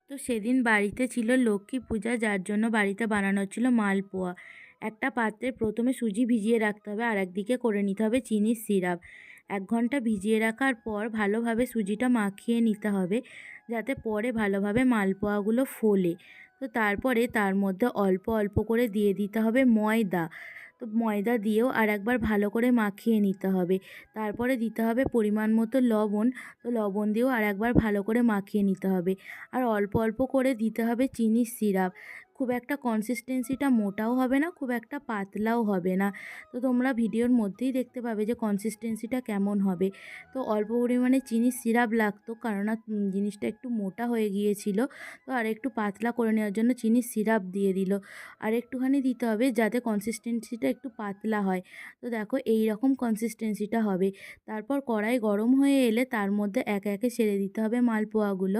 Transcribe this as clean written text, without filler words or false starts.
তো সেদিন বাড়িতে ছিল লক্ষ্মী পূজা, যার জন্য বাড়িতে বানানো হচ্ছিল মালপোয়া। একটা পাত্রে প্রথমে সুজি ভিজিয়ে রাখতে হবে, আর একদিকে করে নিতে হবে চিনির সিরাপ। 1 ঘন্টা ভিজিয়ে রাখার পর ভালোভাবে সুজিটা মাখিয়ে নিতে হবে, যাতে পরে ভালোভাবে মালপোয়াগুলো ফোলে। তো তারপরে তার মধ্যে অল্প অল্প করে দিয়ে দিতে হবে ময়দা। তো ময়দা দিয়েও আর একবার ভালো করে মাখিয়ে নিতে হবে। তারপরে দিতে হবে পরিমাণ মতো লবণ। তো লবণ দিয়েও আর একবার ভালো করে মাখিয়ে নিতে হবে। আর অল্প অল্প করে দিতে হবে চিনির সিরাপ। খুব একটা কনসিস্টেন্সিটা মোটাও হবে না, খুব একটা পাতলাও হবে না। তো তোমরা ভিডিওর মধ্যেই দেখতে পাবে যে কনসিস্টেন্সিটা কেমন হবে। তো অল্প পরিমাণে চিনির সিরাপ লাগতো, কেননা জিনিসটা একটু মোটা হয়ে গিয়েছিল। তো আর একটু পাতলা করে নেওয়ার জন্য চিনির সিরাপ দিয়ে দিল। আর একটুখানি দিতে হবে যাতে কনসিস্টেন্সিটা একটু পাতলা হয়। তো দেখো এই রকম কনসিস্টেন্সিটা হবে। তারপর কড়াই গরম হয়ে এলে তার মধ্যে একে একে ছেড়ে দিতে হবে মালপোয়াগুলো।